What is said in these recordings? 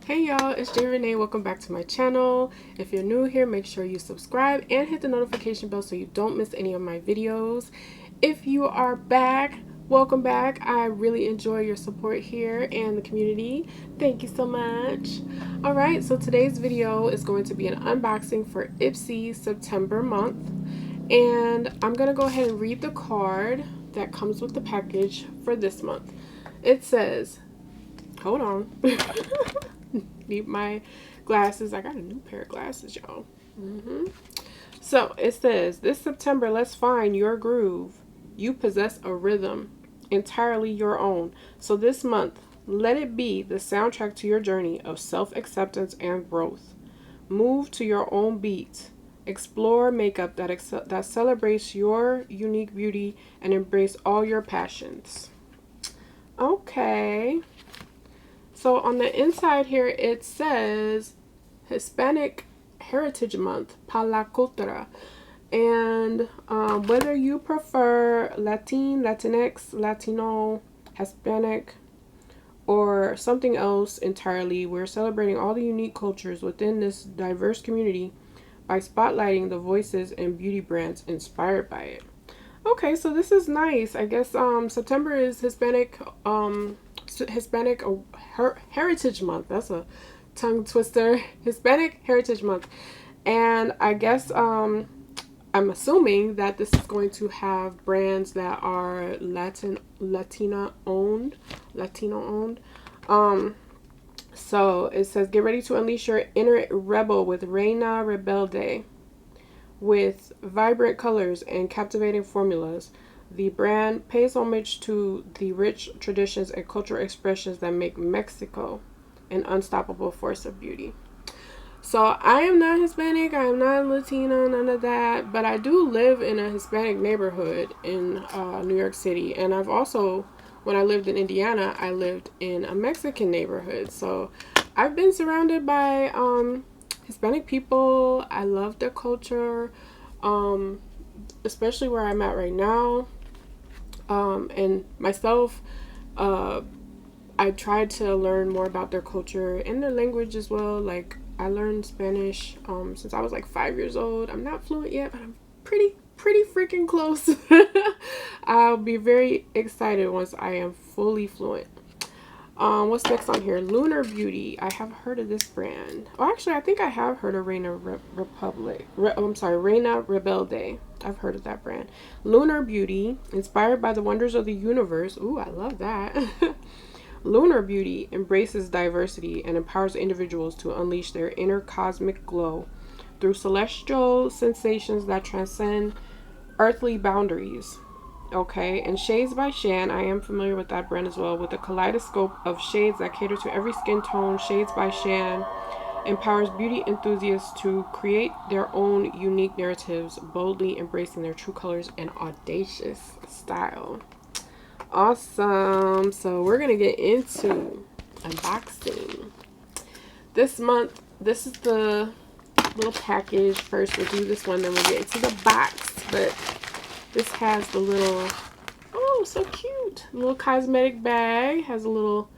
Hey y'all, it's J Renee. Welcome back to my channel. If you're new here, make sure you subscribe and hit the notification bell so you don't miss any of my videos. If you are back, welcome back. I really enjoy your support here and the community. Thank you so much. Alright, so today's video is going to be an unboxing for IPSY September month. And I'm going to go ahead and read the card that comes with the package for this month. It says, hold on. Need my glasses. I got a new pair of glasses, y'all. So it says, this September, let's find your groove. You possess a rhythm entirely your own. So this month, let it be the soundtrack to your journey of self-acceptance and growth. Move to your own beat. Explore makeup that celebrates your unique beauty and embrace all your passions. Okay. So on the inside here, it says Hispanic Heritage Month, Pa la Cultura. And whether you prefer Latin, Latinx, Latino, Hispanic, or something else entirely, we're celebrating all the unique cultures within this diverse community by spotlighting the voices and beauty brands inspired by it. Okay, so this is nice. I guess September is Hispanic Heritage Month. That's a tongue twister. Hispanic Heritage Month. And I guess I'm assuming that this is going to have brands that are Latino owned. So it says, get ready to unleash your inner rebel with Reina Rebelde. With vibrant colors and captivating formulas, the brand pays homage to the rich traditions and cultural expressions that make Mexico an unstoppable force of beauty. So I am not Hispanic, I am not Latino, none of that, but I do live in a Hispanic neighborhood in New York City, and I've also, when I lived in Indiana, I lived in a Mexican neighborhood. So I've been surrounded by Hispanic people. I love their culture, especially where I'm at right now. And myself, I tried to learn more about their culture and their language as well. Like, I learned Spanish since I was like 5 years old. I'm not fluent yet, but I'm pretty freaking close. I'll be very excited once I am fully fluent. What's next on here? Lunar Beauty. I have heard of this brand. Oh, actually, I think I have heard of Reina Reina Rebelde. I've heard of that brand. Lunar Beauty, inspired by the wonders of the universe. Ooh, I love that. Lunar Beauty embraces diversity and empowers individuals to unleash their inner cosmic glow through celestial sensations that transcend earthly boundaries. Okay, and Shades by Shan, I am familiar with that brand as well, with a kaleidoscope of shades that cater to every skin tone. Shades by Shan empowers beauty enthusiasts to create their own unique narratives, boldly embracing their true colors and audacious style. Awesome. So we're going to get into unboxing. This month, this is the little package. First, we'll do this one, then we'll get into the box. But this has the little, oh, so cute, little cosmetic bag. Has a little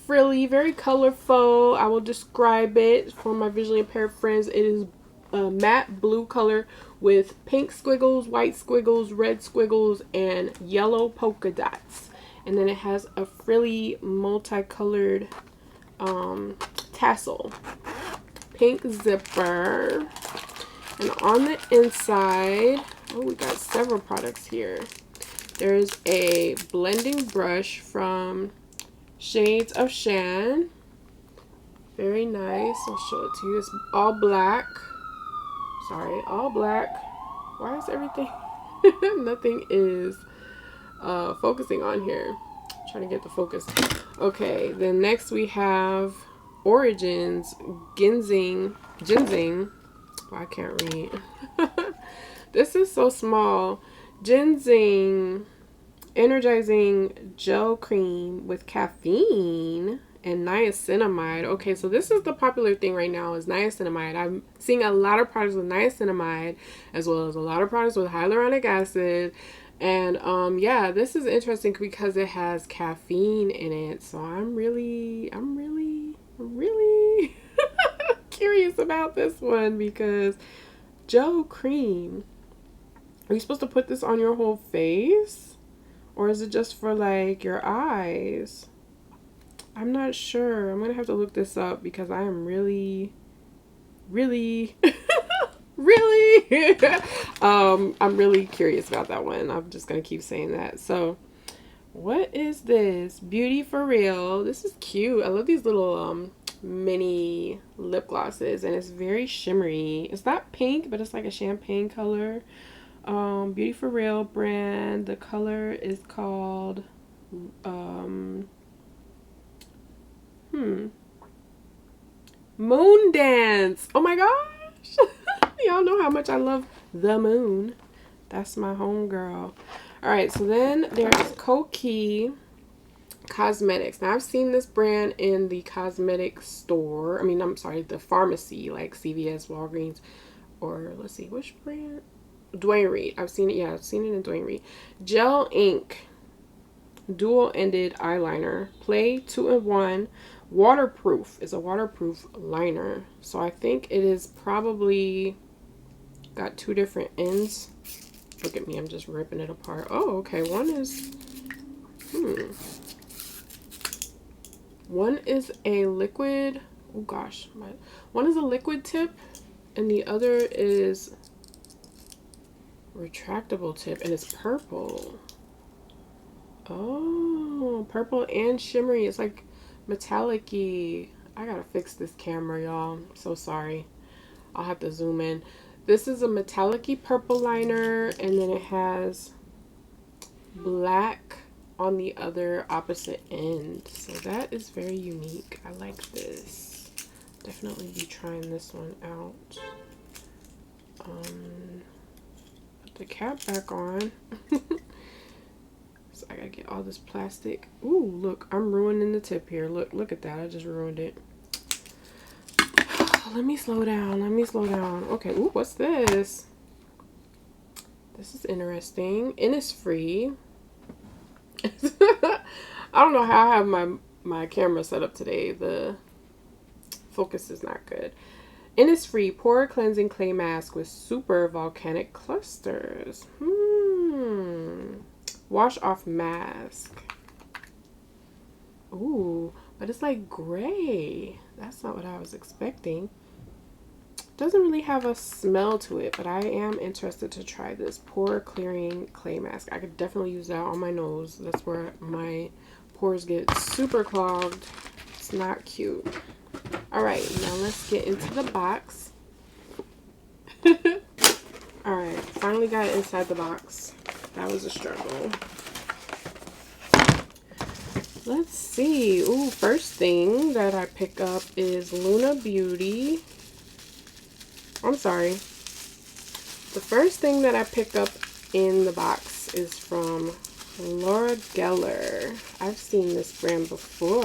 frilly, very colorful. I will describe it for my visually impaired friends. It is a matte blue color with pink squiggles, white squiggles, red squiggles, and yellow polka dots. And then it has a frilly, multicolored tassel. Pink zipper. And on the inside, oh, we got several products here. There's a blending brush from Shades of Shan. Very nice. I'll show it to you. It's all black. Sorry, all black. Why is everything? Nothing is focusing on here. I'm trying to get the focus. Okay, then next we have Origins Ginseng. Oh, I can't read. This is so small. Ginseng energizing gel cream with caffeine and niacinamide. Okay, so this is the popular thing right now, is niacinamide. I'm seeing a lot of products with niacinamide, as well as a lot of products with hyaluronic acid. And yeah, this is interesting because it has caffeine in it. So I'm really really curious about this one because gel cream. Are you supposed to put this on your whole face? Or is it just for like your eyes? I'm not sure. I'm gonna have to look this up because I am really really I'm really curious about that one. I'm just gonna keep saying that. So what is this? Beauty for Real. This is cute. I love these little mini lip glosses, and it's very shimmery. It's not pink, but it's like a champagne color. Beauty for Real brand. The color is called Moon Dance. Oh my gosh. Y'all know how much I love the moon. That's my homegirl. Alright, so then there's Kokie Cosmetics. Now I've seen this brand in the cosmetic store. I mean, I'm sorry, the pharmacy, like CVS, Walgreens, or let's see, which brand? Dwayne Reed. I've seen it, yeah, I've seen it in Dwayne Reed. Gel Ink dual-ended eyeliner. Play 2-in-1. Waterproof. Is a waterproof liner. So I think it is probably got 2 different ends. Look at me, I'm just ripping it apart. Oh, okay. One is one is a liquid. Oh gosh, one is a liquid tip and the other is retractable tip, and it's purple. Oh, purple and shimmery. It's like metallic-y. I gotta fix this camera, y'all. I'm so sorry. I'll have to zoom in. This is a metallic-y purple liner, and then it has black on the other opposite end. So that is very unique. I like this. Definitely be trying this one out. Put the cap back on. So I gotta get all this plastic. Ooh, look, I'm ruining the tip here. Look at that. I just ruined it. Let me slow down. Let me slow down. Okay, ooh, what's this? This is interesting. Innisfree. I don't know how I have my camera set up today. The focus is not good. Innisfree Pore Cleansing Clay Mask with Super Volcanic Clusters. Wash off mask. Ooh, but it's like gray. That's not what I was expecting. Doesn't really have a smell to it, but I am interested to try this pore clearing clay mask. I could definitely use that on my nose. That's where my pores get super clogged. It's not cute. All right, now let's get into the box. All right, finally got it inside the box. That was a struggle. Let's see. Ooh, first thing that I pick up is Luna Beauty. I'm sorry. The first thing that I pick up in the box is from Laura Geller. I've seen this brand before.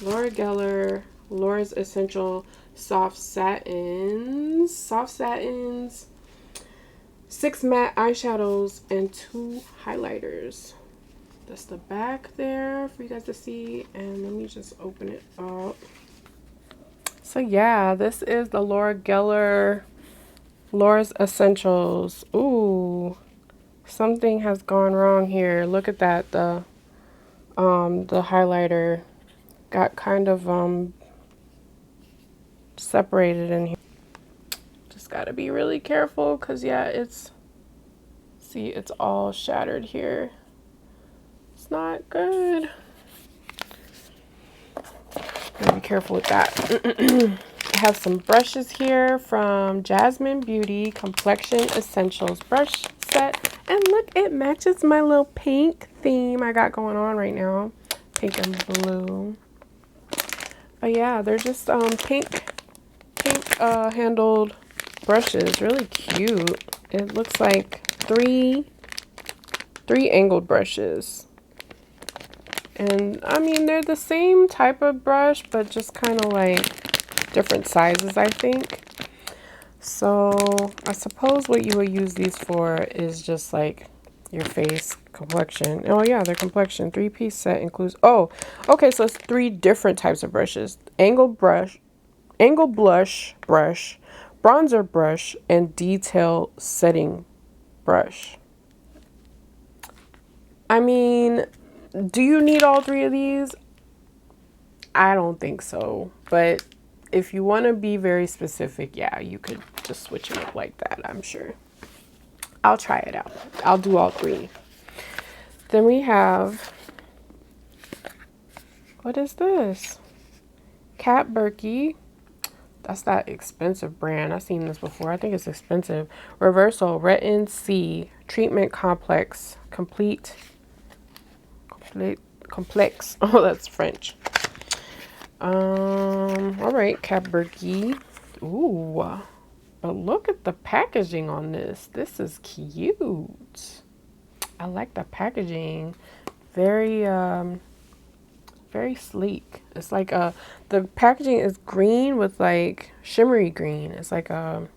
Laura Geller, Laura's Essential Soft Satins. 6 matte eyeshadows and 2 highlighters. That's the back there for you guys to see. And let me just open it up. So yeah, this is the Laura Geller Laura's Essentials. Ooh, something has gone wrong here. Look at that. The highlighter got kind of separated in here. Just gotta be really careful because yeah, it's all shattered here. It's not good. Gotta be careful with that. I have some brushes here from Jasmine Beauty Complexion Essentials brush set. And look, it matches my little pink theme I got going on right now. Pink and blue. But yeah, they're just pink handled brushes. Really cute. It looks like three angled brushes. And I mean, they're the same type of brush, but just kind of like different sizes, I think. So I suppose what you would use these for is just like your face complexion. Oh yeah, their complexion 3-piece set includes, oh, okay, so it's 3 different types of brushes: angle blush brush, bronzer brush, and detail setting brush. I mean, do you need all 3 of these? I don't think so, but if you want to be very specific, yeah, you could just switch it up like that, I'm sure. I'll try it out. I'll do all 3. Then we have, what is this? Kat Berkey. That's that expensive brand. I've seen this before. I think it's expensive. Reversal Retin C Treatment Complex. Complex. Oh, that's French. All right, Kat Berkey. Ooh. But look at the packaging on this. This is cute. I like the packaging. Very very sleek. It's like the packaging is green with like shimmery green. It's like a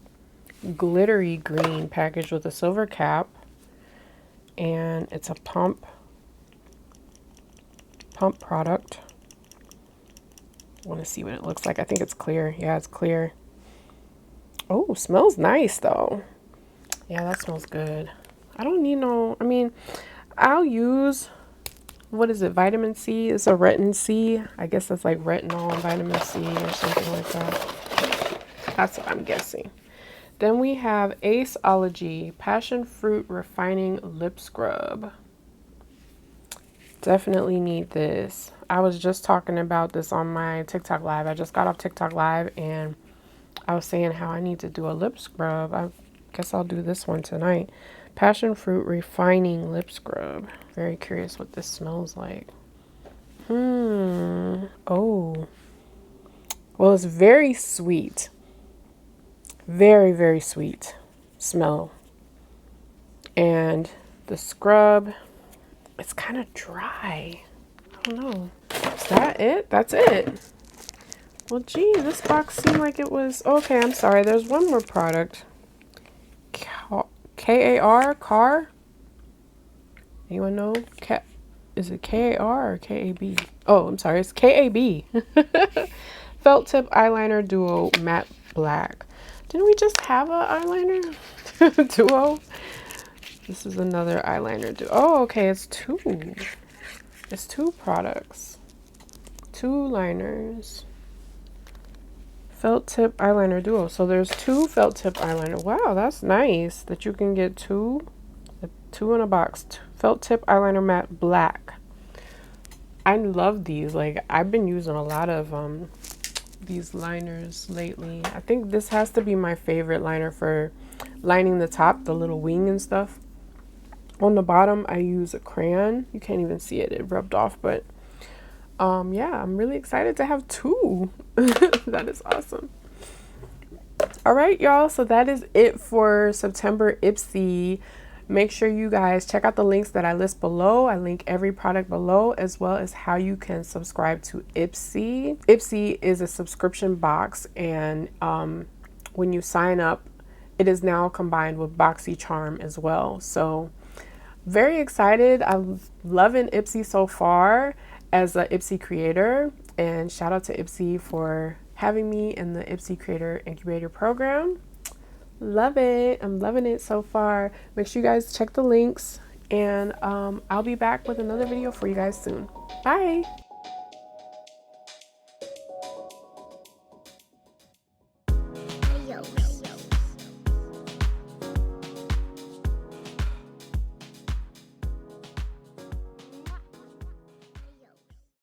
glittery green package with a silver cap, and it's a pump product. I want to see what it looks like. I think it's clear. Yeah, it's clear. Oh, smells nice though. Yeah, that smells good. I don't need no, I mean, I'll use, what is it, vitamin C? It's a retin C. I guess that's like retinol and vitamin C or something like that. That's what I'm guessing. Then we have Aceology Passion Fruit Refining Lip Scrub. Definitely need this. I was just talking about this on my TikTok live. I just got off TikTok live and I was saying how I need to do a lip scrub. I guess I'll do this one tonight. Passion Fruit Refining Lip Scrub. Very curious what this smells like. Oh. Well, it's very sweet. Very, very sweet smell. And the scrub, it's kind of dry. I don't know. Is that it? That's it. Well, gee, this box seemed like it was... Okay, I'm sorry. There's one more product. K-A-R? Car? Anyone know? Is it K-A-R or K-A-B? Oh, I'm sorry. It's K-A-B. Felt Tip Eyeliner Duo Matte Black. Didn't we just have an eyeliner duo? This is another eyeliner duo. Oh, okay. It's 2. It's 2 products. 2 liners. Felt Tip Eyeliner Duo. So there's 2 felt tip eyeliner. Wow, that's nice that you can get 2 in a box. Felt Tip Eyeliner Matte Black. I love these. Like, I've been using a lot of these liners lately. I think this has to be my favorite liner for lining the top, the little wing and stuff. On the bottom, I use a crayon. You can't even see it. It rubbed off, but yeah, I'm really excited to have 2. That is awesome. All right, y'all. So that is it for September IPSY. Make sure you guys check out the links that I list below. I link every product below, as well as how you can subscribe to IPSY. IPSY is a subscription box, and when you sign up, it is now combined with Boxycharm as well. So very excited. I'm loving IPSY so far as a IPSY creator, and shout out to IPSY for having me in the IPSY Creator Incubator Program. Love it. I'm loving it so far. Make sure you guys check the links, and I'll be back with another video for you guys soon. Bye. Yo.